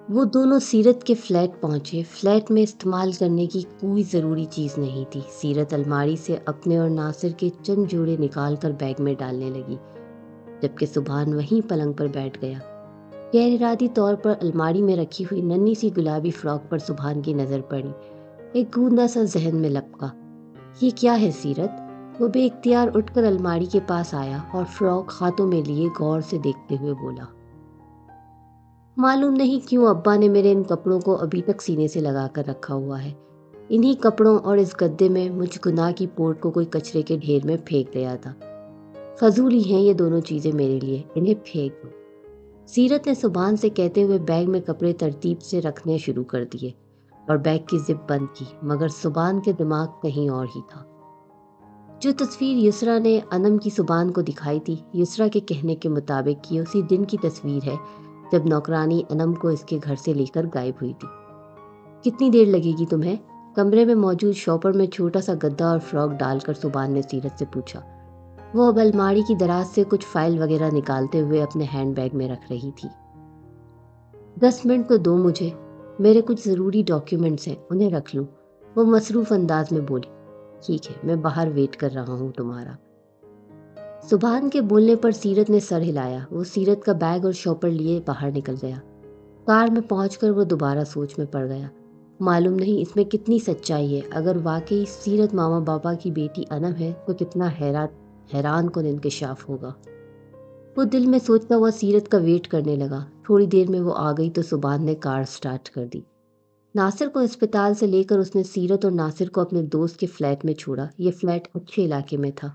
वो दोनों सीरत के फ्लैट पहुंचे। फ्लैट में इस्तेमाल करने की कोई ज़रूरी चीज़ नहीं थी। सीरत अलमारी से अपने और नासिर के चंद जोड़े निकाल कर बैग में डालने लगी, जबकि सुभान वहीं पलंग पर बैठ गया। गैर इरादी तौर पर अलमारी में रखी हुई नन्ही सी गुलाबी फ्रॉक पर सुभान की नज़र पड़ी। एक गूंदा सा जहन में लपका। ये क्या है सीरत? वो बेइख्तियार उठकर अलमारी के पास आया और फ्रॉक हाथों में लिए गौर से देखते हुए बोला, मालूम नहीं क्यों अब्बा ने मेरे इन कपड़ों को अभी तक सीने से लगा कर रखा हुआ है। इन्हीं कपड़ों और इस गद्दे में मुझ गुनाह की पोट को कोई कचरे के ढेर में फेंक गया था। फजूल ही हैं ये दोनों चीज़ें मेरे लिए, इन्हें फेंक दो। सीरत ने सुभान से कहते हुए बैग में कपड़े तरतीब से रखने शुरू कर दिए और बैग की जिप बंद की, मगर सुभान के दिमाग कहीं और ही था। जो तस्वीर युसरा ने अनम की सुभान को दिखाई थी, युसरा के कहने के मुताबिक ये उसी दिन की तस्वीर है जब नौकरानी अनम को इसके घर से लेकर गायब हुई थी। कितनी देर लगेगी तुम्हें? कमरे में मौजूद शॉपर में छोटा सा गद्दा और फ्रॉक डालकर सुभान ने सीरत से पूछा। वो अब अलमारी की दराज से कुछ फाइल वगैरह निकालते हुए अपने हैंडबैग में रख रही थी। 10 मिनट तो दो मुझे, मेरे कुछ ज़रूरी डॉक्यूमेंट्स हैं, उन्हें रख लूँ। वो मसरूफ़ अंदाज में बोली। ठीक है, मैं बाहर वेट कर रहा हूँ तुम्हारा। सुभान के बोलने पर सीरत ने सर हिलाया। वो सीरत का बैग और शॉपर लिए बाहर निकल गया। कार में पहुंचकर वो दोबारा सोच में पड़ गया। मालूम नहीं इसमें कितनी सच्चाई है। अगर वाकई सीरत मामा बाबा की बेटी अनम है तो कितना हैरान कुन इंकशाफ होगा। वो दिल में सोचता हुआ सीरत का वेट करने लगा। थोड़ी देर में वो आ गई तो सुभान ने कार स्टार्ट कर दी। नासिर को अस्पताल से लेकर उसने सीरत और नासिर को अपने दोस्त के फ्लैट में छोड़ा। ये फ्लैट अच्छे इलाके में था।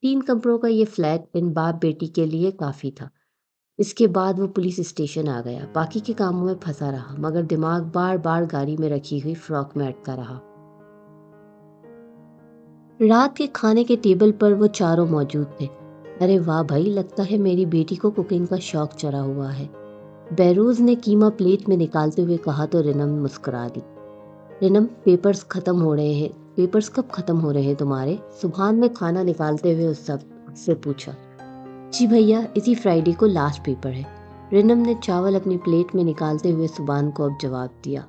3 कमरों का ये फ्लैट इन बाप बेटी के लिए काफ़ी था। इसके बाद वो पुलिस स्टेशन आ गया। बाकी के कामों में फंसा रहा, मगर दिमाग बार बार गाड़ी में रखी हुई फ्रॉक में अटका रहा। रात के खाने के टेबल पर वो चारों मौजूद थे। अरे वाह भाई, लगता है मेरी बेटी को कुकिंग का शौक चढ़ा हुआ है, बहरोज ने कीमा प्लेट में निकालते हुए कहा तो रिनम मुस्कुरा दी। रिनम, पेपर्स कब खत्म हो रहे हैं तुम्हारे? सुभान ने खाना निकालते हुए उससे पूछा। जी भैया, इसी फ्राइडे को लास्ट पेपर है। रिनम ने चावल अपनी प्लेट में निकालते हुए सुभान को अब जवाब दिया।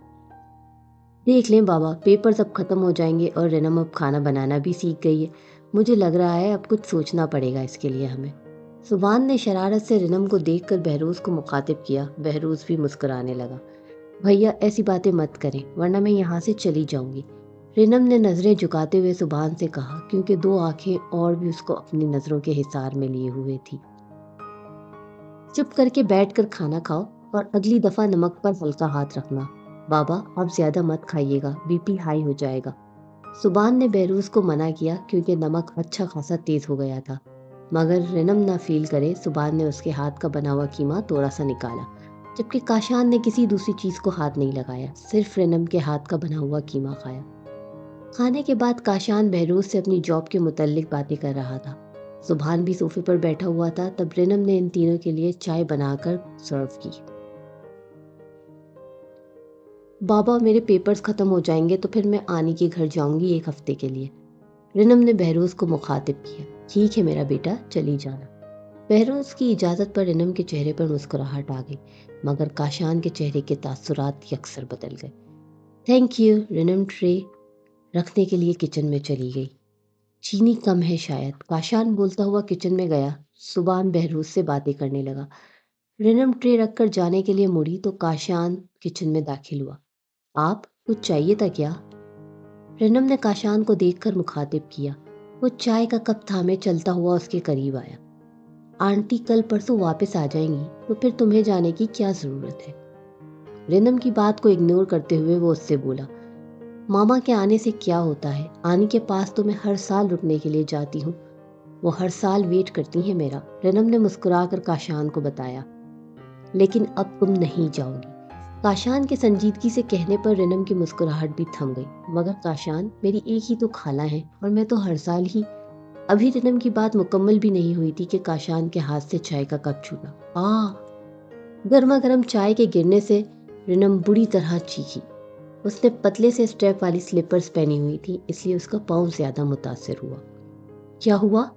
देख लें बाबा, पेपर्स अब खत्म हो जाएंगे और रिनम अब खाना बनाना भी सीख गई है। मुझे लग रहा है अब कुछ सोचना पड़ेगा इसके लिए हमें। सुभान ने शरारत से रिनम को देखकर बहरोज को मुखातिब किया। बहरोज भी मुस्कुराने लगा। भैया ऐसी बातें मत करें वरना मैं यहाँ से चली जाऊंगी, रिनम ने नजरें झुकाते हुए सुभान से कहा, क्योंकि 2 आंखें और भी उसको अपनी नजरों के हिसार में लिए हुए थी। चुप करके बैठकर खाना खाओ और अगली दफा नमक पर हल्का हाथ रखना। बाबा अब ज्यादा मत खाइएगा, बीपी हाई हो जाएगा। सुभान ने बहरूज को मना किया क्योंकि नमक अच्छा खासा तेज हो गया था, मगर रिनम ना फील करे। सुभान ने उसके हाथ का बना हुआ कीमा थोड़ा सा निकाला, जबकि काशान ने किसी दूसरी चीज को हाथ नहीं लगाया, सिर्फ रिनम के हाथ का बना हुआ कीमा खाया। खाने के बाद काशान बहरोज से अपनी जॉब के मुताल्लिक बातें कर रहा था। सुभान भी सोफे पर बैठा हुआ था। तब रिनम ने इन तीनों के लिए चाय बनाकर सर्व की। बाबा मेरे पेपर्स खत्म हो जाएंगे तो फिर मैं आनी के घर जाऊंगी 1 हफ्ते के लिए, रिनम ने बहरोज को मुखातिब किया। ठीक है मेरा बेटा, चली जाना। बहरोज की इजाज़त पर रिनम के चेहरे पर मुस्कुराहट आ गई, मगर काशान के चेहरे के तासुरात यकसर बदल गए। थैंक यू, रिनम ट्रे रखने के लिए किचन में चली गई। चीनी कम है शायद, काशान बोलता हुआ किचन में गया। सुभान बहरोज से बातें करने लगा। रिनम ट्रे रखकर जाने के लिए मुड़ी तो काशान किचन में दाखिल हुआ। आप कुछ चाहिए था क्या? रिनम ने काशान को देखकर मुखातिब किया। वो चाय का कप थामे चलता हुआ उसके करीब आया। आंटी कल परसों वापस आ जाएंगी तो फिर तुम्हें जाने की क्या जरूरत है? रिनम की बात को इग्नोर करते हुए वो उससे बोला, मामा के आने से क्या होता है? आनी के पास तो मैं हर साल रुकने के लिए जाती हूँ, वो हर साल वेट करती हैं मेरा, रिनम ने मुस्कुराकर काशान को बताया। लेकिन अब तुम नहीं जाओगी। काशान के संजीदगी से कहने पर रिनम की मुस्कुराहट भी थम गई। मगर काशान, मेरी एक ही तो खाला है और मैं तो हर साल ही। अभी रिनम की बात मुकम्मल भी नहीं हुई थी कि काशान के हाथ से चाय का कप छूटा। गर्मा गर्म चाय के गिरने से रिनम बुरी तरह चीखी। उसने पतले से स्ट्रैप वाली स्लीपर्स पहनी हुई थी, इसलिए उसका पाँव ज्यादा मुतासिर हुआ। क्या हुआ?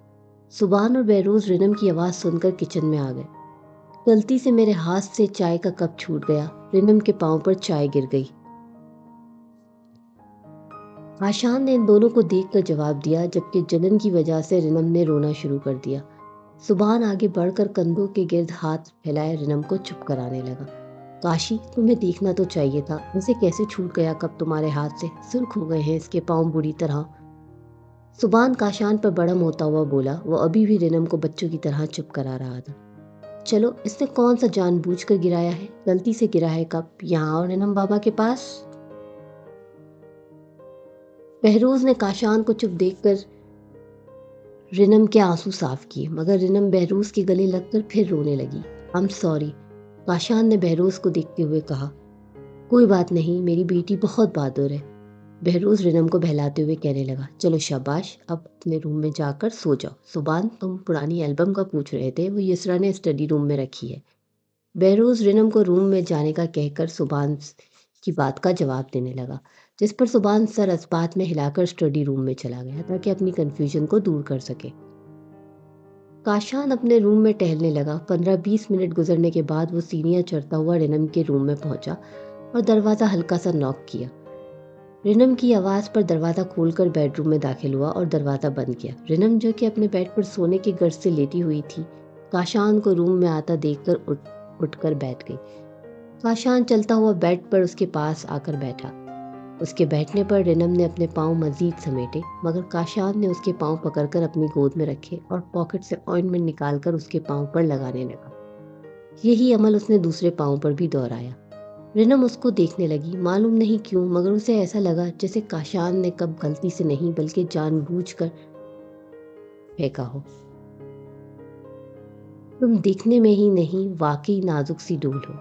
सुभान और बहरोज रिनम की आवाज़ सुनकर किचन में आ गए। गलती से मेरे हाथ से चाय का कप छूट गया, रिनम के पांव पर चाय गिर गई। आशान ने इन दोनों को देखकर जवाब दिया, जबकि जलन की वजह से रिनम ने रोना शुरू कर दिया। सुभान आगे बढ़कर कंधों के गिर्द हाथ फैलाए रिनम को चुप कराने लगा। काशी, तुम्हें देखना तो चाहिए था, इसे कैसे छूट गया कब तुम्हारे हाथ से, सुर्ख हो गए हैं इसके पांव बुरी तरह। सुभान काशान पर बड़म होता हुआ बोला। वो अभी भी रिनम को बच्चों की तरह चुप करा रहा था। चलो, इसने कौन सा जानबूझकर गिराया है, गलती से गिरा है कब, यहाँ और रिनम बाबा के पास। बहरोज ने काशान को चुप देखकर रिनम के आंसू साफ किए, मगर रिनम बहरोज के गले लगकर फिर रोने लगी। आई एम सॉरी, काशान ने बहरोज को देखते हुए कहा। कोई बात नहीं, मेरी बेटी बहुत बहादुर है, बहरोज रिनम को बहलाते हुए कहने लगा। चलो शाबाश, अब अपने रूम में जाकर सो जाओ। सुभान, तुम पुरानी एल्बम का पूछ रहे थे, वो यसरा ने स्टडी रूम में रखी है। बहरोज रिनम को रूम में जाने का कहकर सुभान की बात का जवाब देने लगा, जिस पर सुभान सर अस्पात में हिलाकर स्टडी रूम में चला गया ताकि अपनी कंफ्यूजन को दूर कर सके। काशान अपने रूम में टहलने लगा। 15-20 मिनट गुजरने के बाद वो सीढ़ियां चढ़ता हुआ रिनम के रूम में पहुंचा और दरवाज़ा हल्का सा नॉक किया। रिनम की आवाज़ पर दरवाज़ा खोलकर बेडरूम में दाखिल हुआ और दरवाज़ा बंद किया। रिनम, जो कि अपने बेड पर सोने की गर्ज से लेटी हुई थी, काशान को रूम में आता देखकर उठकर बैठ गई। काशान चलता हुआ बेड पर उसके पास आकर बैठा। उसके बैठने पर रिनम ने अपने पांव मजीद समेटे, मगर काशान ने उसके पांव पकड़कर अपनी गोद में रखे और पॉकेट से ऑइंटमेंट निकालकर उसके पांव पर लगाने लगा। यही अमल उसने दूसरे पांव पर भी दोहराया। रिनम उसको देखने लगी। मालूम नहीं क्यों, मगर उसे ऐसा लगा जैसे काशान ने कब गलती से नहीं बल्कि जानबूझकर फेंका हो। तुम दिखने में ही नहीं, वाकई नाजुक सी डोल हो।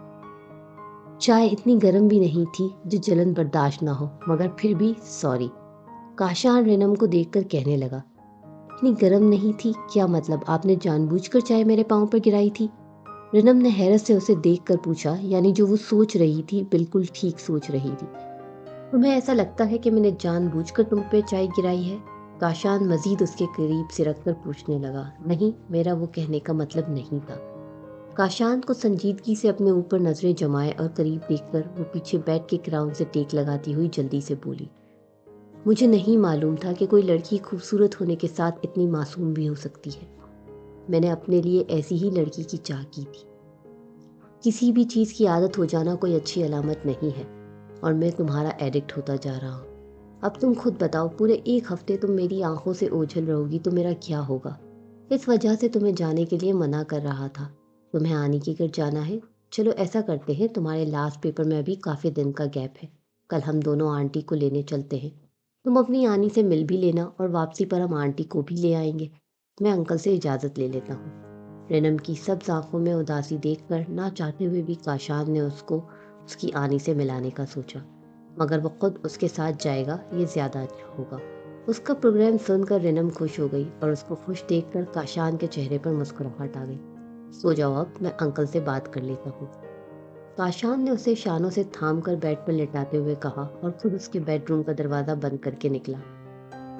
चाय इतनी गर्म भी नहीं थी जो जलन बर्दाश्त ना हो, मगर फिर भी सॉरी। काशान रिनम को देखकर कहने लगा। इतनी गर्म नहीं थी, क्या मतलब, आपने जानबूझकर चाय मेरे पांव पर गिराई थी? रिनम ने हैरत से उसे देखकर पूछा, यानी जो वो सोच रही थी बिल्कुल ठीक सोच रही थी। तुम्हें ऐसा लगता है कि मैंने जानबूझकर तुम पे चाय गिराई है? काशान मजीद उसके करीब से रखकर पूछने लगा। नहीं, मेरा वो कहने का मतलब नहीं था। काशान को संजीदगी से अपने ऊपर नजरें जमाए और करीब देखकर वो पीछे बैठ के क्राउन से टेक लगाती हुई जल्दी से बोली। मुझे नहीं मालूम था कि कोई लड़की खूबसूरत होने के साथ इतनी मासूम भी हो सकती है। मैंने अपने लिए ऐसी ही लड़की की चाह की थी। किसी भी चीज़ की आदत हो जाना कोई अच्छी अलामत नहीं है, और मैं तुम्हारा एडिक्ट होता जा रहा हूँ। अब तुम खुद बताओ, पूरे 1 हफ्ते तुम मेरी आंखों से ओझल रहोगी तो मेरा क्या होगा? इस वजह से तुम्हें जाने के लिए मना कर रहा था। तुम्हें आने की घर जाना है? चलो ऐसा करते हैं, तुम्हारे लास्ट पेपर में अभी काफ़ी दिन का गैप है। कल हम दोनों आंटी को लेने चलते हैं। तुम अपनी आनी से मिल भी लेना और वापसी पर हम आंटी को भी ले आएंगे। मैं अंकल से इजाज़त ले लेता हूँ। रिनम की सब आंखों में उदासी देखकर ना चाहते हुए भी काशान ने उसको उसकी आनी से मिलाने का सोचा, मगर वो खुद उसके साथ जाएगा ये ज़्यादा अच्छा होगा। उसका प्रोग्राम सुनकर रिनम खुश हो गई और उसको खुश देखकर काशान के चेहरे पर मुस्कुराहट आ गई। सो जाओ, अब मैं अंकल से बात कर लेता हूँ। काशान ने उसे शानों से थाम कर बेड पर लेटाते हुए कहा और खुद उसके बेडरूम का दरवाज़ा बंद करके निकला।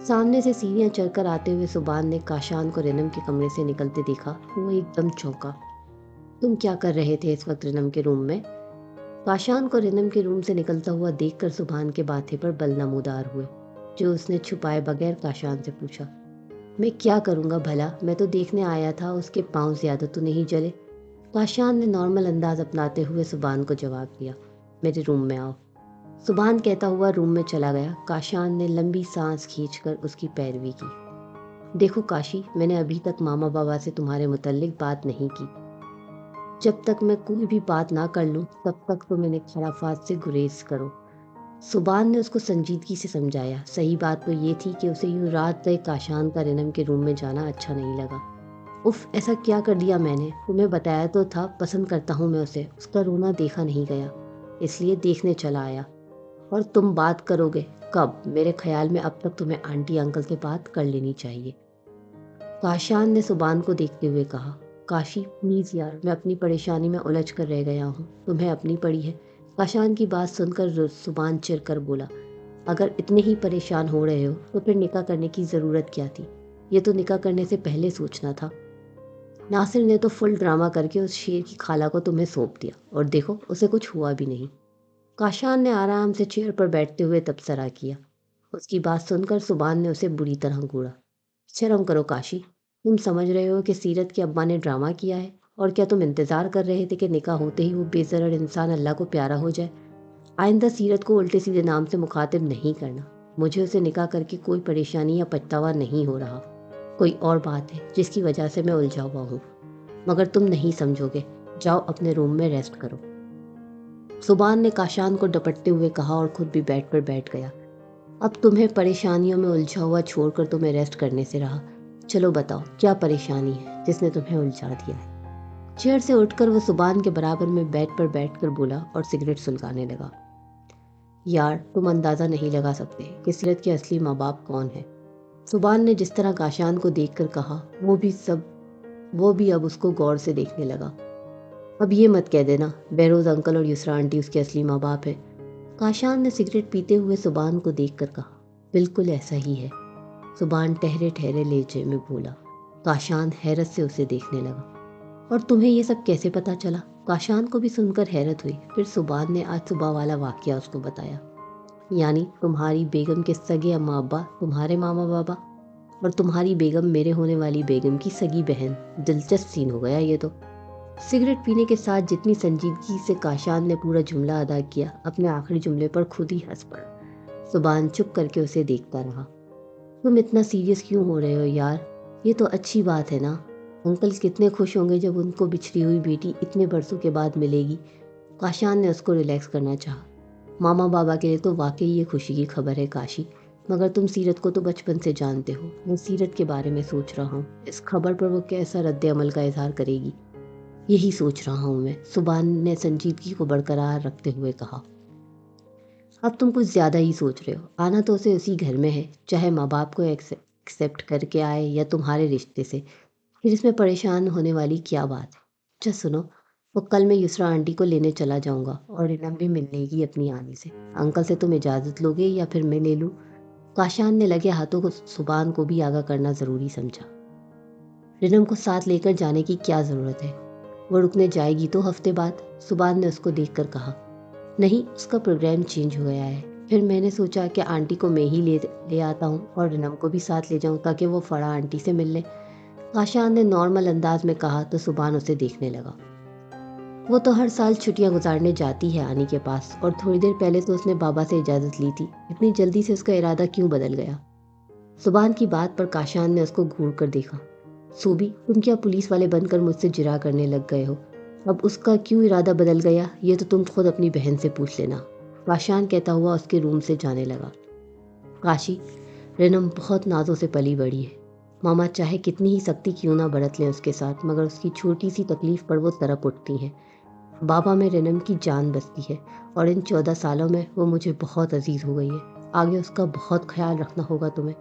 सामने से सीढ़ियां चढ़कर आते हुए सुभान ने काशान को रिनम के कमरे से निकलते देखा। वो एकदम चौंका। तुम क्या कर रहे थे इस वक्त रिनम के रूम में? काशान को रिनम के रूम से निकलता हुआ देखकर सुभान के माथे पर बल नमूदार हुए, जो उसने छुपाए बगैर काशान से पूछा। मैं क्या करूँगा भला, मैं तो देखने आया था, उसके पाँव ज़्यादा तो नहीं जले? काशान ने नॉर्मल अंदाज अपनाते हुए सुभान को जवाब दिया। मेरे रूम में आओ। सुभान कहता हुआ रूम में चला गया। काशान ने लंबी सांस खींचकर उसकी पैरवी की। देखो काशी, मैंने अभी तक मामा बाबा से तुम्हारे मुतल्लिक बात नहीं की। जब तक मैं कोई भी बात ना कर लूँ तब तक तुम इन्हें खराफात से गुरेज करो। सुभान ने उसको संजीदगी से समझाया। सही बात तो ये थी कि उसे यूं रात गए काशान का रिनम के रूम में जाना अच्छा नहीं लगा। उफ, ऐसा क्या कर दिया मैंने? तुम्हें बताया तो था पसंद करता हूँ मैं उसे। उसका रोना देखा नहीं गया, इसलिए देखने चला आया। और तुम बात करोगे? कब? मेरे ख्याल में अब तक तुम्हें आंटी अंकल से बात कर लेनी चाहिए। काशान ने सुभान को देखते हुए कहा। काशी प्लीज़ यार, मैं अपनी परेशानी में उलझ कर रह गया हूँ, तुम्हें अपनी पड़ी है। काशान की बात सुनकर सुभान चिढ़ कर बोला। अगर इतने ही परेशान हो रहे हो तो फिर निकाह करने की ज़रूरत क्या थी? ये तो निकाह करने से पहले सोचना था। नासिर ने तो फुल ड्रामा करके उस शेर की खाला को तुम्हें सौंप दिया और देखो उसे कुछ हुआ भी नहीं। काशान ने आराम से चेयर पर बैठते हुए तबसरा किया। उसकी बात सुनकर सुबान ने उसे बुरी तरह घूरा। शर्म करो काशी, तुम समझ रहे हो कि सीरत के अब्बा ने ड्रामा किया है? और क्या तुम इंतज़ार कर रहे थे कि निकाह होते ही वो बेज़रर इंसान अल्लाह को प्यारा हो जाए? आइंदा सीरत को उल्टे सीधे नाम से मुखातिब नहीं करना। मुझे उसे निकाह करके कोई परेशानी या पछतावा नहीं हो रहा। कोई और बात है जिसकी वजह से मैं उलझा हुआ हूँ, मगर तुम नहीं समझोगे। जाओ अपने रूम में रेस्ट करो। सुबान ने काशान को डपटते हुए कहा और खुद भी बेड पर बैठ गया। अब तुम्हें परेशानियों में उलझा हुआ छोड़कर तुम्हें रेस्ट करने से रहा। चलो बताओ क्या परेशानी है जिसने तुम्हें उलझा दिया है? चेयर से उठकर वो सुबान के बराबर में बेड पर बैठकर बोला और सिगरेट सुलगाने लगा। यार तुम अंदाज़ा नहीं लगा सकते कि सीरत के असली माँ बाप कौन है। सुबान ने जिस तरह काशान को देखकर कहा, वो भी अब उसको गौर से देखने लगा। अब ये मत कह देना बहरोज अंकल और युसरा आंटी उसके असली माँ बाप है। काशान ने सिगरेट पीते हुए सुबान को देखकर कहा। बिल्कुल ऐसा ही है, सुबान ठहरे ठहरे लहजे में बोला। काशान हैरत से उसे देखने लगा। और तुम्हें ये सब कैसे पता चला? काशान को भी सुनकर हैरत हुई। फिर सुबान ने आज सुबह वाला वाकया उसको बताया। यानी तुम्हारी बेगम के सगे अम्मा अब्बा तुम्हारे मामा बाबा, और तुम्हारी बेगम मेरे होने वाली बेगम की सगी बहन। दिलचस्प सीन हो गया ये तो। सिगरेट पीने के साथ जितनी संजीदगी से काशान ने पूरा जुमला अदा किया, अपने आखिरी जुमले पर खुद ही हंस पड़ा। सुबान चुप करके उसे देखता रहा। तुम इतना सीरियस क्यों हो रहे हो यार? ये तो अच्छी बात है ना। अंकल कितने खुश होंगे जब उनको बिछड़ी हुई बेटी इतने बरसों के बाद मिलेगी। काशान ने उसको रिलैक्स करना चाहा। मामा बाबा के लिए तो वाकई ये खुशी की खबर है काशी, मगर तुम सीरत को तो बचपन से जानते हो। मैं सीरत के बारे में सोच रहा हूँ, इस खबर पर वो कैसा रद्द अमल का इजहार करेगी, यही सोच रहा हूँ मैं। सुबान ने संजीदगी को बरकरार रखते हुए कहा। अब तुम कुछ ज़्यादा ही सोच रहे हो। आना तो उसे उसी घर में है, चाहे माँ बाप को एक्सेप्ट करके आए या तुम्हारे रिश्ते से। फिर इसमें परेशान होने वाली क्या बात है? अच्छा सुनो, वो कल मैं युसरा आंटी को लेने चला जाऊंगा और रिनम भी मिल लेगी अपनी आने से। अंकल से तुम इजाज़त लोगे या फिर मैं ले लूँ? काशान ने लगे हाथों को सुबान को भी आगाह करना ज़रूरी समझा। रिनम को साथ लेकर जाने की क्या ज़रूरत है? वो रुकने जाएगी तो हफ्ते बाद। सुबान ने उसको देखकर कहा। नहीं, उसका प्रोग्राम चेंज हो गया है। फिर मैंने सोचा कि आंटी को मैं ही ले आता हूँ और रिनम को भी साथ ले जाऊँ ताकि वो फड़ा आंटी से मिल ले। काशान ने नॉर्मल अंदाज में कहा तो सुबान उसे देखने लगा। वो तो हर साल छुट्टियां गुजारने जाती है आनी के पास, और थोड़ी देर पहले तो उसने बाबा से इजाज़त ली थी। इतनी जल्दी से उसका इरादा क्यों बदल गया? सुबान की बात पर काशान ने उसको घूर कर देखा। सूबी, तुम क्या पुलिस वाले बनकर मुझसे जिरा करने लग गए हो? अब उसका क्यों इरादा बदल गया ये तो तुम खुद अपनी बहन से पूछ लेना। काशान कहता हुआ उसके रूम से जाने लगा। काशी, रिनम बहुत नाजों से पली बड़ी है। मामा चाहे कितनी ही सख्ती क्यों ना बरत लें उसके साथ, मगर उसकी छोटी सी तकलीफ पर वो तड़प उठती हैं। बाबा में रिनम की जान बसती है और इन 14 सालों में वो मुझे बहुत अजीज हो गई है। आगे उसका बहुत ख्याल रखना होगा तुम्हें।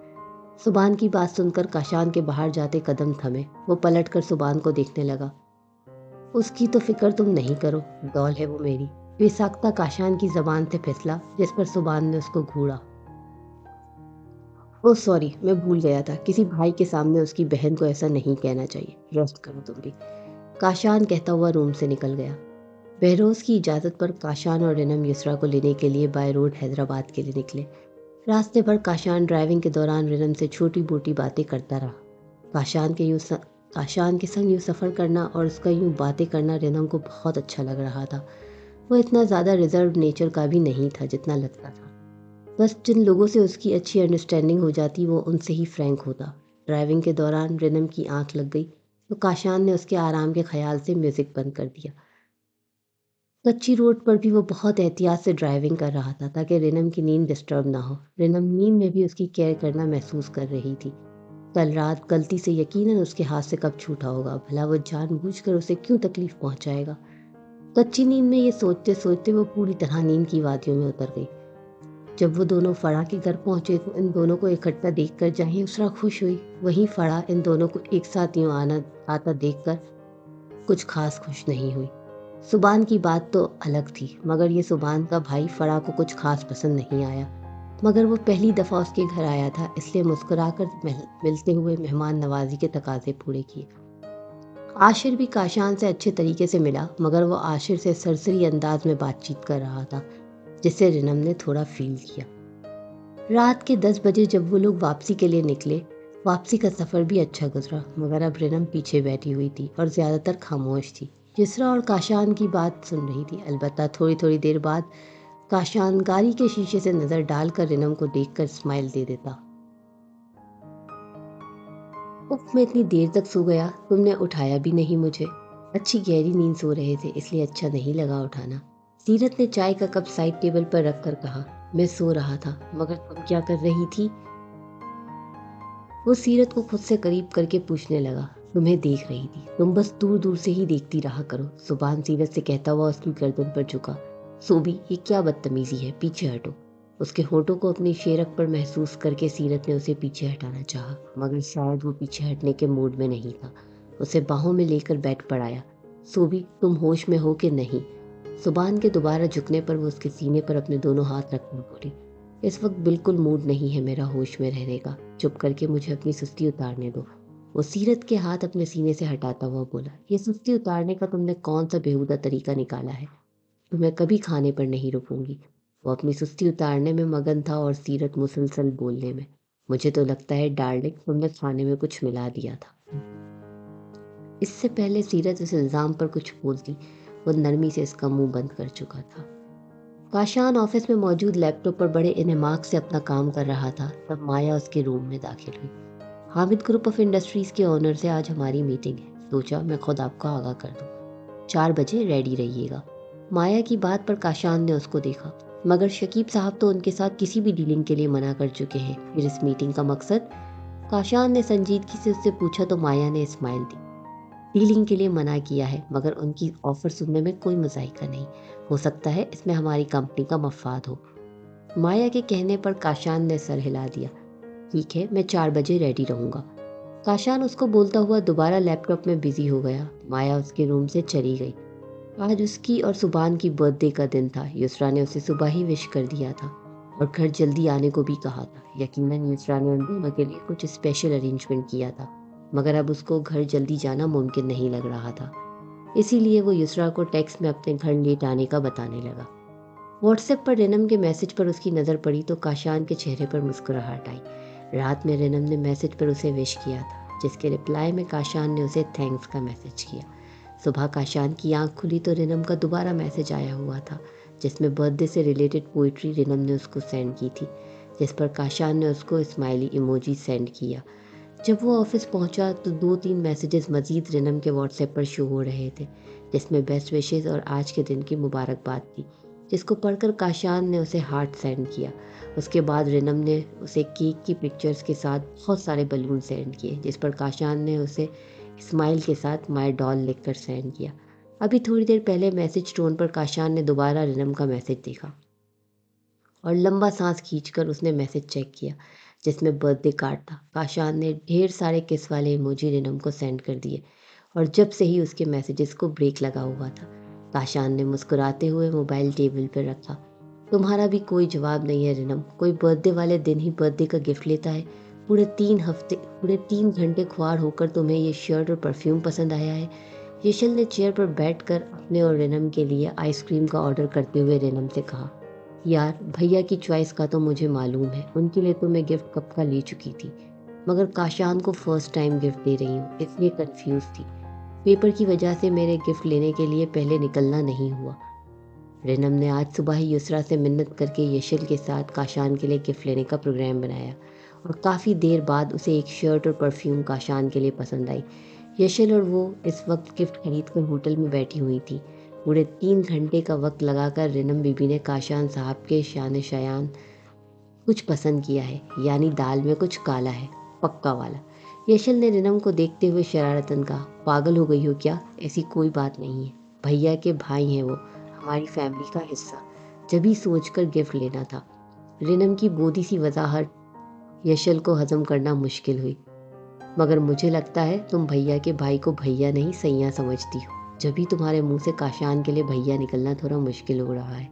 सुबान की बात सुनकर काशान के बाहर जाते कदम थमे। वो पलटकर सुबान को देखने लगा। उसकी तो फिक्र तुम नहीं करो, डॉल है वो मेरी। बेसाख्ता काशान की जबान से फिसला, जिस पर सुबान ने उसको घूरा। ओह सॉरी, मैं भूल गया था, किसी भाई के सामने उसकी बहन को ऐसा नहीं कहना चाहिए। रेस्ट करो तुम भी। काशान कहता हुआ रूम से निकल गया। बहरोज की इजाज़त पर काशान और रिनम युसरा को लेने के लिए बाय रोड हैदराबाद के लिए निकले। रास्ते भर काशान ड्राइविंग के दौरान रिनम से छोटी मोटी बातें करता रहा। काशान के संग यूँ सफ़र करना और उसका यूँ बातें करना रिनम को बहुत अच्छा लग रहा था। वो इतना ज़्यादा रिजर्व नेचर का भी नहीं था जितना लगता था। बस जिन लोगों से उसकी अच्छी अंडरस्टैंडिंग हो जाती वो उनसे ही फ्रैंक होता। ड्राइविंग के दौरान रिनम की आंख लग गई तो काशान ने उसके आराम के ख्याल से म्यूज़िक बंद कर दिया। कच्ची रोड पर भी वो बहुत एहतियात से ड्राइविंग कर रहा था ताकि रिनम की नींद डिस्टर्ब ना हो। रिनम नींद में भी उसकी केयर करना महसूस कर रही थी। कल रात गलती से यकीनन उसके हाथ से कब छूटा होगा, भला वो जानबूझकर उसे क्यों तकलीफ पहुंचाएगा। कच्ची नींद में ये सोचते सोचते वो पूरी तरह नींद की वादियों में उतर गई। जब वो दोनों फड़ा के घर पहुंचे तो इन दोनों को इकट्ठा देखकर जहीं उसरा खुश हुई, वहीं फड़ा इन दोनों को एक साथ यूं आता देखकर कुछ खास खुश नहीं हुई। सुबान की बात तो अलग थी, मगर ये सुबान का भाई फड़ा को कुछ खास पसंद नहीं आया। मगर वो पहली दफ़ा उसके घर आया था, इसलिए मुस्कुराकर मिलते हुए मेहमान नवाजी के तकाजे पूरे किए। आशिर भी काशान से अच्छे तरीके से मिला, मगर वो आशिर से सरसरी अंदाज में बातचीत कर रहा था, जिससे रिनम ने थोड़ा फील किया। रात के 10 बजे जब वो लोग वापसी के लिए निकले, वापसी का सफ़र भी अच्छा गुजरा, मगर अब रिनम पीछे बैठी हुई थी और ज़्यादातर खामोश थी। जिसरा और काशान की बात सुन रही थी। अलबत्ता थोड़ी थोड़ी देर बाद काशान गाड़ी के शीशे से नज़र डालकर रिनम को देखकर स्माइल दे देता। उफ, मैं इतनी देर तक सो गया, तुमने उठाया भी नहीं मुझे। अच्छी गहरी नींद सो रहे थे, इसलिए अच्छा नहीं लगा उठाना। सीरत ने चाय का कप साइड टेबल पर रखकर कहा, मैं सो रहा था, मगर तुम क्या कर रही थी? वो सीरत को खुद से करीब करके पूछने लगा। तुम्हें देख रही थी, तुम बस दूर दूर से ही देखती रहा करो। सुभान सीरत से कहता हुआ उसकी गर्दन पर झुका। सोबी, ये क्या बदतमीजी है, पीछे हटो। उसके होठों को अपनी शेरक पर महसूस करके सीरत ने उसे पीछे हटाना चाहा, मगर शायद वो पीछे हटने के मूड में नहीं था। उसे बाहों में लेकर बैठ पड़ाया। सोबी, तुम होश में हो कि नहीं? सुभान के दोबारा झुकने पर वो उसके सीने पर अपने दोनों हाथ रखकर बोली, इस वक्त बिल्कुल मूड नहीं है मेरा होश में रहने का। चुप करके मुझे अपनी सुस्ती उतारने दो। वो सीरत के हाथ अपने सीने से हटाता हुआ बोला, ये सुस्ती उतारने का तुमने कौन सा बेहुदा तरीका निकाला है? तुम्हें कभी खाने पर नहीं रुकूंगी। वो अपनी सुस्ती उतारने में मगन था और सीरत मुसलसल बोलने में। मुझे तो लगता है डार्लिंग, तुमने खाने में कुछ मिला दिया था। इससे पहले सीरत इस इल्ज़ाम पर कुछ बोलती, वो नरमी से इसका मुंह बंद कर चुका था। काशान ऑफिस में मौजूद लैपटॉप पर बड़े इनेमाक से अपना काम कर रहा था, तब माया उसके रूम में दाखिल हुई। हामिद ग्रुप ऑफ इंडस्ट्रीज के ओनर से आज हमारी मीटिंग है, सोचा मैं खुद आपको आगाह कर दूं। 4 बजे रेडी रहिएगा। माया की बात पर काशान ने उसको देखा, मगर शकीब साहब तो उनके साथ किसी भी डीलिंग के लिए मना कर चुके हैं, फिर इस मीटिंग का मकसद? काशान ने संजीदगी से उससे पूछा तो माया ने स्माइल दी। डीलिंग के लिए मना किया है, मगर उनकी ऑफर सुनने में कोई मजाइका नहीं। हो सकता है इसमें हमारी कंपनी का मफाद हो। माया के कहने पर काशान ने सर हिला दिया। ठीक है, मैं 4 बजे रेडी रहूंगा। काशान उसको बोलता हुआ दोबारा लैपटॉप में बिजी हो गया। माया उसके रूम से चली गई। आज उसकी और सुबान की बर्थडे का दिन था। युसरा ने उसे सुबह ही विश कर दिया था और घर जल्दी आने को भी कहा था। यकीनन युसरा ने उन दोनों के लिए कुछ स्पेशल अरेंजमेंट किया था, मगर अब उसको घर जल्दी जाना मुमकिन नहीं लग रहा था। इसीलिए वो युसरा को टेक्स्ट में अपने घर लेट आने का बताने लगा। व्हाट्सएप पर रेनम के मैसेज पर उसकी नज़र पड़ी तो काशान के चेहरे पर मुस्कुराहट आई। रात में रेनम ने मैसेज पर उसे विश किया था, जिसके रिप्लाई में काशान ने उसे थैंक्स का मैसेज किया। सुबह काशान की आंख खुली तो रेनम का दोबारा मैसेज आया हुआ था, जिसमें बर्थडे से रिलेटेड पोइट्री रेनम ने उसको सेंड की थी, जिस पर काशान ने उसको स्माइली इमोजी सेंड किया। जब वो ऑफिस पहुंचा तो 2-3 मैसेजेस मजीद रेनम के व्हाट्सएप पर शो हो रहे थे, जिसमें बेस्ट विशेस और आज के दिन की मुबारकबाद थी, जिसको पढ़कर काशान ने उसे हार्ट सेंड किया। उसके बाद रेनम ने उसे केक की पिक्चर्स के साथ बहुत सारे बलून सेंड किए, जिस पर काशान ने उसे स्माइल के साथ माय डॉल लिखकर सेंड किया। अभी थोड़ी देर पहले मैसेज टोन पर काशान ने दोबारा रेनम का मैसेज देखा और लंबा सांस खींचकर उसने मैसेज चेक किया, जिसमें बर्थडे कार्ड था। काशान ने ढेर सारे किस वाले इमोजी रेनम को सेंड कर दिए और जब से ही उसके मैसेजेस को ब्रेक लगा हुआ था। काशान ने मुस्कुराते हुए मोबाइल टेबल पर रखा। तुम्हारा भी कोई जवाब नहीं है रेनम, कोई बर्थडे वाले दिन ही बर्थडे का गिफ्ट लेता है। पूरे 3 घंटे ख्वार होकर तुम्हें ये शर्ट और परफ्यूम पसंद आया है। यशल ने चेयर पर बैठकर अपने और रेनम के लिए आइसक्रीम का ऑर्डर करते हुए रेनम से कहा, यार भैया की चॉइस का तो मुझे मालूम है, उनके लिए तो मैं गिफ्ट कब का ले चुकी थी, मगर काशान को फर्स्ट टाइम गिफ्ट दे रही हूँ, इसलिए कंफ्यूज थी। पेपर की वजह से मेरे गिफ्ट लेने के लिए पहले निकलना नहीं हुआ। रेनम ने आज सुबह ही युसरा से मिन्नत करके यशल के साथ काशान के लिए गिफ्ट लेने का प्रोग्राम बनाया और काफ़ी देर बाद उसे एक शर्ट और परफ्यूम काशान के लिए पसंद आई। यशल और वो इस वक्त गिफ्ट खरीद कर होटल में बैठी हुई थी। पूरे 3 घंटे का वक्त लगाकर रेनम बीबी ने काशान साहब के शान शयान कुछ पसंद किया है, यानी दाल में कुछ काला है, पक्का वाला। यशल ने रेनम को देखते हुए शरारतन कहा, पागल हो गई हो क्या? ऐसी कोई बात नहीं है, भैया के भाई हैं वो, हमारी फैमिली का हिस्सा। जब ही सोचकर गिफ्ट लेना था। रेनम की बोधी सी वजाहत यशल को हजम करना मुश्किल हुई। मगर मुझे लगता है तुम भैया के भाई को भैया नहीं सैया समझती हो, जब भी तुम्हारे मुंह से काशान के लिए भैया निकलना थोड़ा मुश्किल हो रहा है।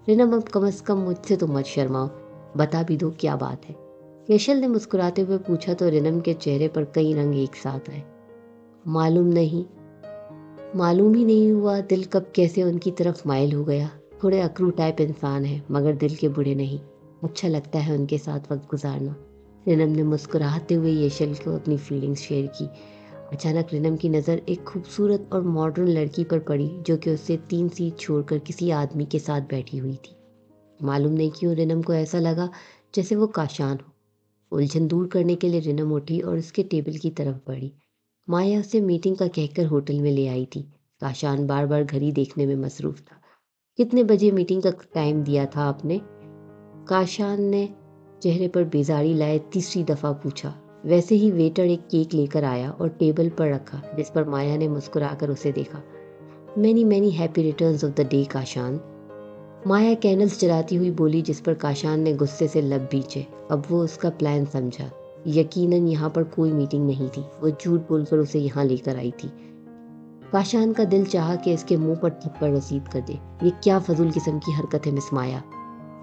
रेनम, अब कम से कम मुझसे तो मत शर्माओ, बता भी दो क्या बात है। यशल ने मुस्कुराते हुए पूछा तो रेनम के चेहरे पर कई रंग एक साथ आए। मालूम नहीं, मालूम ही नहीं हुआ दिल कब कैसे उनकी तरफ माइल हो गया। थोड़े अकड़ू टाइप इंसान है मगर दिल के बुरे नहीं। अच्छा लगता है उनके साथ वक्त गुजारना। रिनम ने मुस्कुराते हुए येशल को अपनी फीलिंग्स शेयर की। अचानक रिनम की नज़र एक खूबसूरत और मॉडर्न लड़की पर पड़ी जो कि उससे 3 सीट छोड़कर किसी आदमी के साथ बैठी हुई थी। मालूम नहीं क्यों रिनम को ऐसा लगा जैसे वो काशान हो। उलझन दूर करने के लिए रिनम उठी और उसके टेबल की तरफ बढ़ी। माया उसे मीटिंग का कहकर होटल में ले आई थी। काशान बार बार घड़ी देखने में मसरूफ था। कितने बजे मीटिंग का टाइम दिया था आपने? काशान ने चेहरे पर बेजारी लाए तीसरी दफा पूछा। वैसे ही वेटर एक केक लेकर आया और टेबल पर रखा जिस पर माया ने मुस्कुराकर उसे देखा। Many many happy returns of the day Kashan. Maya candles जलाती हुई बोली जिस पर काशान ने गुस्से से लब भींचे। अब वो उसका प्लान समझा। यकीनन यहाँ पर कोई मीटिंग नहीं थी। वो झूठ बोलकर उसे यहाँ लेकर आई थी। काशान का दिल चाहा कि इसके मुंह पर थप्पड़ रसीद कर दे। ये क्या फजूल किस्म की हरकत है मिस माया।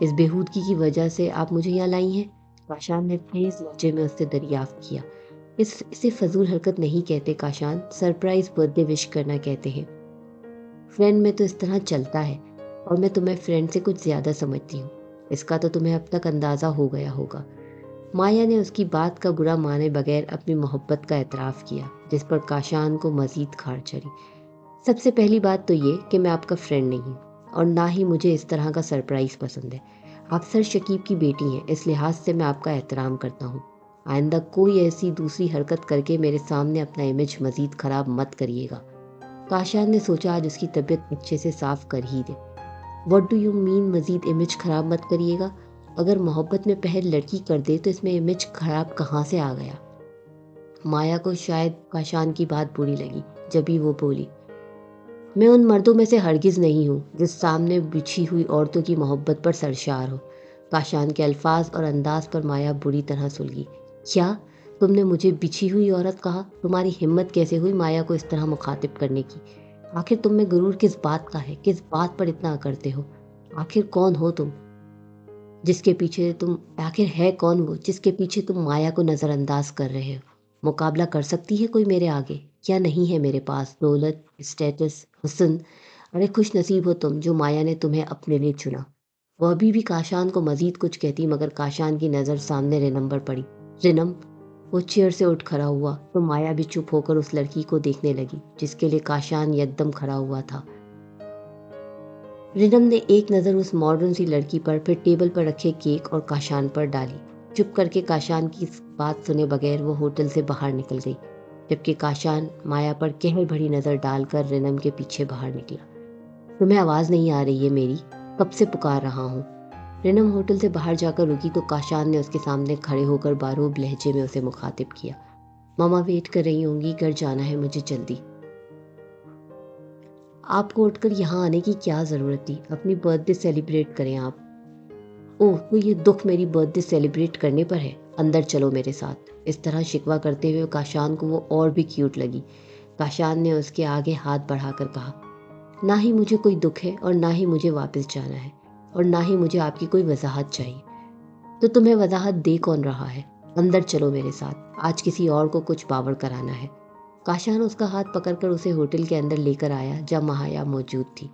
इस बेहूदगी की वजह से आप मुझे यहाँ लाई हैं? काशान ने तेज लहजे में उससे दरियाफ्त किया। इसे फजूल हरकत नहीं कहते काशान, सरप्राइज बर्थडे विश करना कहते हैं। फ्रेंड में तो इस तरह चलता है और मैं तुम्हें फ्रेंड से कुछ ज्यादा समझती हूँ। इसका तो तुम्हें अब तक अंदाजा हो गया होगा। माया ने उसकी बात का बुरा माने बगैर अपनी मोहब्बत का एतराफ़ किया जिस पर काशान को मजीद खार चढ़ी। सबसे पहली बात तो ये कि मैं आपका फ्रेंड नहीं हूँ और ना ही मुझे इस तरह का सरप्राइज़ पसंद है। आप सर शकीब की बेटी हैं, इस लिहाज से मैं आपका एहतराम करता हूँ। आइंदा कोई ऐसी दूसरी हरकत करके मेरे सामने अपना इमेज मजीद ख़राब मत करिएगा। काशान ने सोचा आज उसकी तबीयत अच्छे से साफ कर ही दे। What do you mean Majid image ख़राब मत करिएगा? अगर मोहब्बत में पहल लड़की कर दे तो इसमें इमेज खराब कहाँ से आ गया? माया को शायद काशान की बात बुरी लगी जब ही वो बोली, मैं उन मर्दों में से हरगिज नहीं हूँ जिस सामने बिछी हुई औरतों की मोहब्बत पर सरशार हो। काशान के अल्फाज और अंदाज पर माया बुरी तरह सुलगी। क्या तुमने मुझे बिछी हुई औरत कहा? तुम्हारी हिम्मत कैसे हुई माया को इस तरह मुखातिब करने की? आखिर तुम में गुरूर किस बात का है? किस बात पर इतना करते हो? आखिर कौन हो तुम जिसके पीछे तुम आखिर है कौन वो जिसके पीछे तुम माया को नज़रअंदाज कर रहे हो? मुकाबला कर सकती है कोई मेरे आगे? क्या नहीं है मेरे पास दौलत, स्टेटस, हुस्न? अरे खुश नसीब हो तुम जो माया ने तुम्हें अपने लिए चुना। वह अभी भी काशान को मजीद कुछ कहती मगर काशान की नज़र सामने रिनम पर पड़ी। रिनम, वो चेयर से उठ खड़ा हुआ तो माया भी चुप होकर उस लड़की को देखने लगी जिसके लिए काशान यकदम खड़ा हुआ था। रिनम ने एक नज़र उस मॉडर्न सी लड़की पर फिर टेबल पर रखे केक और काशान पर डाली। चुप करके काशान की बात सुने बगैर वो होटल से बाहर निकल गई जबकि काशान माया पर कहर भरी नज़र डालकर रिनम के पीछे बाहर निकला। तुम्हें आवाज़ नहीं आ रही है मेरी? कब से पुकार रहा हूँ। रिनम होटल से बाहर जाकर रुकी तो काशान ने उसके सामने खड़े होकर बारूद लहजे में उसे मुखातिब किया। मामा वेट कर रही होंगी, घर जाना है मुझे जल्दी। आपको उठकर यहाँ आने की क्या ज़रूरत थी? अपनी बर्थडे सेलिब्रेट करें आप। ओह, तो ये दुख मेरी बर्थडे सेलिब्रेट करने पर है? अंदर चलो मेरे साथ। इस तरह शिकवा करते हुए काशान को वो और भी क्यूट लगी। काशान ने उसके आगे हाथ बढ़ाकर कहा, ना ही मुझे कोई दुख है और ना ही मुझे वापस जाना है और ना ही मुझे आपकी कोई वजाहत चाहिए। तो तुम्हें वजाहत दे कौन रहा है? अंदर चलो मेरे साथ। आज किसी और को कुछ पावर कराना है। काशान उसका हाथ पकड़कर उसे होटल के अंदर लेकर आया जहाँ माया मौजूद थी।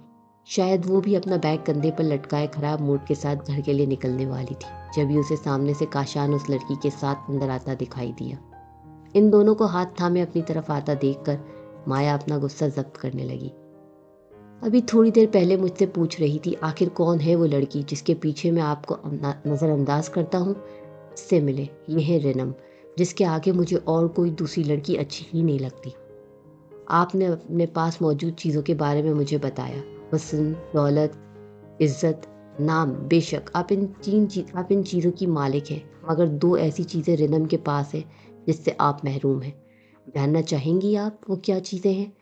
शायद वो भी अपना बैग कंधे पर लटकाए खराब मूड के साथ घर के लिए निकलने वाली थी जब ही उसे सामने से काशान उस लड़की के साथ अंदर आता दिखाई दिया। इन दोनों को हाथ थामे अपनी तरफ आता देखकर माया अपना गुस्सा जब्त करने लगी। अभी थोड़ी देर पहले मुझसे पूछ रही थी आखिर कौन है वो लड़की जिसके पीछे मैं आपको नज़रअंदाज करता हूँ। इससे मिले, ये है रिनम जिसके आगे मुझे और कोई दूसरी लड़की अच्छी ही नहीं लगती। आपने अपने पास मौजूद चीज़ों के बारे में मुझे बताया, हुस्न, दौलत, इज्जत, नाम। बेशक आप इन चीज़ों की मालिक हैं मगर दो ऐसी चीज़ें रिनम के पास है जिससे आप महरूम हैं। जानना चाहेंगी आप वो क्या चीज़ें हैं?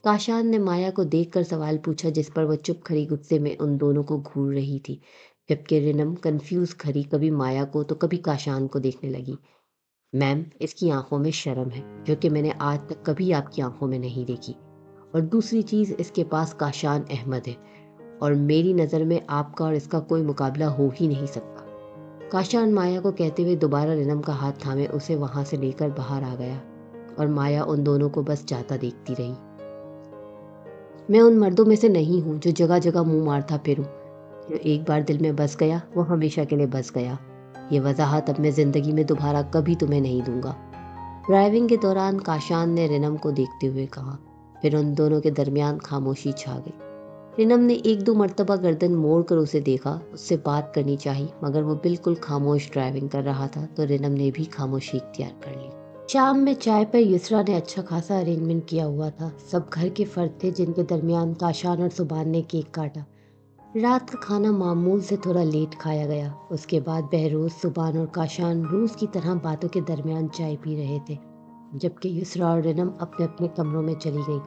काशान ने माया को देखकर सवाल पूछा जिस पर वह चुप खड़ी गुस्से में उन दोनों को घूर रही थी जबकि रिनम कंफ्यूज खड़ी कभी माया को तो कभी काशान को देखने लगी। मैम, इसकी आंखों में शर्म है जो कि मैंने आज तक कभी आपकी आंखों में नहीं देखी। और दूसरी चीज़, इसके पास काशान अहमद है और मेरी नज़र में आपका और इसका कोई मुकाबला हो ही नहीं सकता। काशान माया को कहते हुए दोबारा रिनम का हाथ थामे उसे वहाँ से लेकर बाहर आ गया और माया उन दोनों को बस जाता देखती रही। मैं उन मर्दों में से नहीं हूँ जो जगह जगह मुंह मारता फिरूं। जो एक बार दिल में बस गया वो हमेशा के लिए बस गया। ये वजाहत अब मैं ज़िंदगी में दोबारा कभी तुम्हें नहीं दूंगा। ड्राइविंग के दौरान काशान ने रिनम को देखते हुए कहा। फिर उन दोनों के दरमियान खामोशी छा गई। रिनम ने एक दो मर्तबा गर्दन मोड़ कर उसे देखा, उससे बात करनी चाहिए, मगर वो बिल्कुल खामोश ड्राइविंग कर रहा था, तो रिनम ने भी खामोशी इख्तियार कर ली। शाम में चाय पर युसरा ने अच्छा खासा अरेंजमेंट किया हुआ था। सब घर के फर्द थे जिनके दरमियान काशान और सुबान ने केक काटा। रात का खाना मामूल से थोड़ा लेट खाया गया। उसके बाद बहरोज, सुबान और काशान रोज की तरह बातों के दरमियान चाय पी रहे थे, जबकि युसरा और रिनम अपने अपने कमरों में चली गई।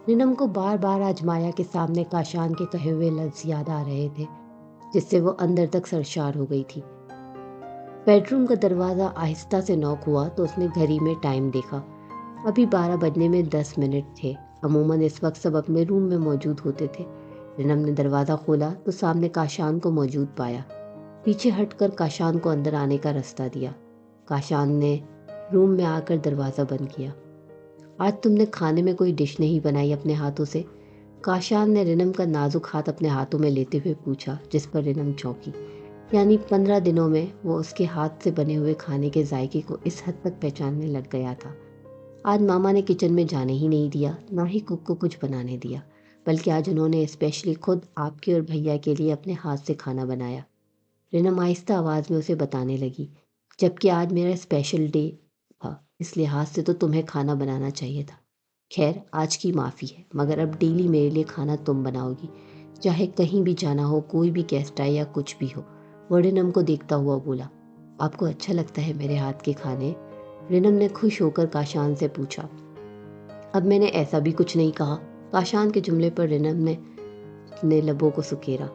रिनम को बार बार आजमाया के सामने काशान के कहे हुए लफ्ज याद आ रहे थे, जिससे वो अंदर तक सरशार हो गई थी। बेडरूम का दरवाज़ा आहिस्ता से नॉक हुआ तो उसने घड़ी में टाइम देखा। अभी 12 बजने में 10 मिनट थे। अमूमन इस वक्त सब अपने रूम में मौजूद होते थे। रिनम ने दरवाज़ा खोला तो सामने काशान को मौजूद पाया। पीछे हटकर काशान को अंदर आने का रास्ता दिया। काशान ने रूम में आकर दरवाज़ा बंद किया। आज तुमने खाने में कोई डिश नहीं बनाई अपने हाथों से? काशान ने रिनम का नाजुक हाथ अपने हाथों में लेते हुए पूछा, जिस पर रिनम चौंकी। यानी 15 दिनों में वो उसके हाथ से बने हुए खाने के जायके को इस हद तक पहचानने लग गया था। आज मामा ने किचन में जाने ही नहीं दिया, ना ही कुक को कुछ बनाने दिया, बल्कि आज उन्होंने स्पेशली खुद आपके और भैया के लिए अपने हाथ से खाना बनाया। रिनम आहिस्ता आवाज़ में उसे बताने लगी, जबकि आज मेरा स्पेशल डे था, इस लिहाज से तो तुम्हें खाना बनाना चाहिए था। खैर, आज की माफ़ी है, मगर अब डेली मेरे लिए खाना तुम बनाओगी, चाहे कहीं भी जाना हो, कोई भी गेस्ट आए या कुछ भी हो। वो रिनम को देखता हुआ बोला, आपको अच्छा लगता है मेरे हाथ के खाने? रिनम ने खुश होकर काशान से पूछा। अब मैंने ऐसा भी कुछ नहीं कहा। काशान के जुमले पर रिनम ने अपने लबों को सुकेरा।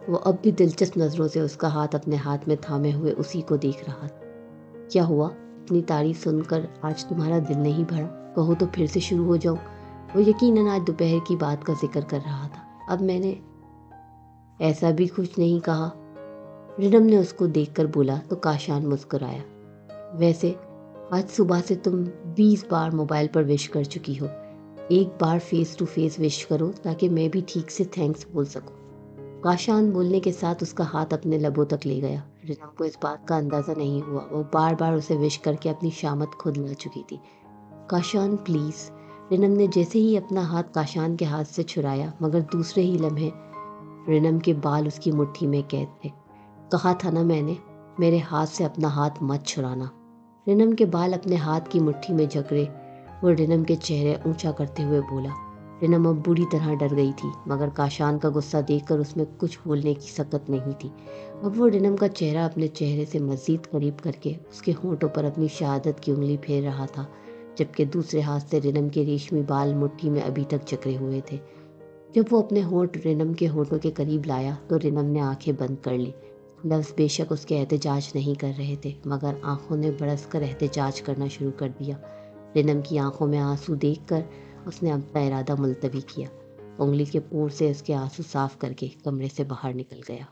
वो अब भी दिलचस्प नज़रों से उसका हाथ अपने हाथ में थामे हुए उसी को देख रहा था। क्या हुआ? इतनी तारीफ सुनकर आज तुम्हारा दिल नहीं भरा? कहो तो फिर से शुरू हो जाऊं। वो यकीनन आज दोपहर की बात का जिक्र कर रहा था। अब मैंने ऐसा भी कुछ नहीं कहा। रिनम ने उसको देखकर बोला तो काशान मुस्कुराया। वैसे आज सुबह से तुम 20 बार मोबाइल पर विश कर चुकी हो। एक बार फेस टू फेस विश करो ताकि मैं भी ठीक से थैंक्स बोल सकूं। काशान बोलने के साथ उसका हाथ अपने लबों तक ले गया। रिनम को इस बात का अंदाजा नहीं हुआ। वो बार बार उसे विश करके अपनी शामत खुद ला चुकी थी। काशान प्लीज। रिनम ने जैसे ही अपना हाथ काशान के हाथ से छुड़ाया, मगर दूसरे ही लम्हे रिनम के बाल उसकी मुट्ठी में कैद थे। कहा था ना मैंने, मेरे हाथ से अपना हाथ मत छुड़ाना। रिनम के बाल अपने हाथ की मुट्ठी में जकड़े वो रिनम के चेहरे ऊंचा करते हुए बोला। रिनम अब बुरी तरह डर गई थी, मगर काशान का गुस्सा देखकर उसमें कुछ बोलने की सकत नहीं थी। अब वो रिनम का चेहरा अपने चेहरे से मज़ीद करीब करके उसके होंठों पर अपनी शहादत की उंगली फेर रहा था, जबकि दूसरे हाथ से रिनम के रेशमी बाल मुट्ठी में अभी तक जकड़े हुए थे। जब वो अपने होंठ रिनम के होंठों के करीब लाया तो रिनम ने आंखें बंद कर ली। लफ्ज़ बेशक उसके एहतजाज नहीं कर रहे थे, मगर आंखों ने बरस कर एहतजाज करना शुरू कर दिया। रिनम की आंखों में आंसू देखकर उसने अपना इरादा मुलतवी किया। उंगली के पोर से उसके आंसू साफ करके कमरे से बाहर निकल गया।